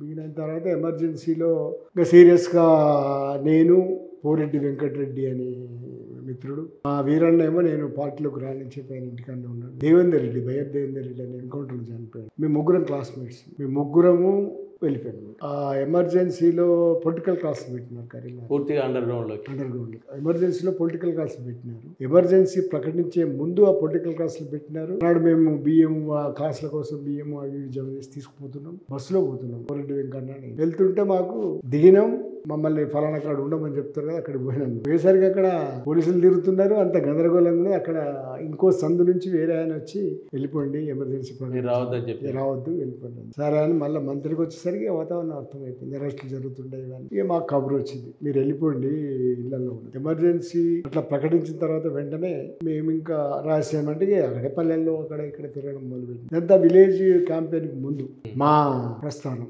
మిగిలిన తర్వాత ఎమర్జెన్సీలో ఇంకా సీరియస్గా నేను పోరెడ్డి వెంకటరెడ్డి అని మిత్రుడు, ఆ వీరన్న ఏమో నేను పార్టీలోకి రాని చెప్పి ఆయన ఇంటికాడనే ఉన్నాడు. దేవేందర్ రెడ్డి, బయ్యర్ దేవేందర్ రెడ్డి అని ఎన్కౌంటర్లో చనిపోయాడు. మేము ముగ్గురం క్లాస్మేట్స్, మేము ముగ్గురము వెళ్ళిపోయాము. ఆ ఎమర్జెన్సీలో పొలిటికల్ క్లాసులు పెట్టినారు కరీంనగర్, పూర్తిగా అండర్ గ్రౌండ్లో. ఎమర్జెన్సీలో పొలిటికల్ క్లాసులు పెట్టినారు. ఎమర్జెన్సీ ప్రకటించే ముందు ఆ పొలిటికల్ క్లాసులు పెట్టినారు. నాడు మేము బియ్యం, ఆ క్లాసుల కోసం బియ్యం అవి జమ చేసి తీసుకుపోతున్నాం. బస్సులో పోతున్నాం. పోరెడ్డి వెంకన్న వెళ్తుంటే మాకు దిగినాం. మమ్మల్ని ఫలానా అక్కడ ఉండమని చెప్తారు కదా, అక్కడ పోయినాను. పోయేసరికి అక్కడ పోలీసులు తిరుగుతున్నారు, అంత గందరగోళంగా. అక్కడ ఇంకో సందు నుంచి వేరే ఆయన వచ్చి వెళ్ళిపోండి, ఎమర్జెన్సీ రావద్దని చెప్పి రావద్దు, వెళ్ళిపోండి సరే అని మళ్ళీ మంత్రికి వచ్చేసరికి వాతావరణం అర్థమైపోయింది, అరెస్టులు జరుగుతుంటాయి. ఇక మాకు కబురు వచ్చింది, మీరు వెళ్ళిపోండి ఇళ్లలో. ఎమర్జెన్సీ అట్లా ప్రకటించిన తర్వాత వెంటనే మేము ఇంకా రహస్యం అంటే అక్కడే పల్లెల్లో అక్కడ ఇక్కడ తిరగడం మొదలుపెట్టింది. ఇదంతా విలేజ్ క్యాంపెయిన్కి ముందు మా ప్రస్థానం.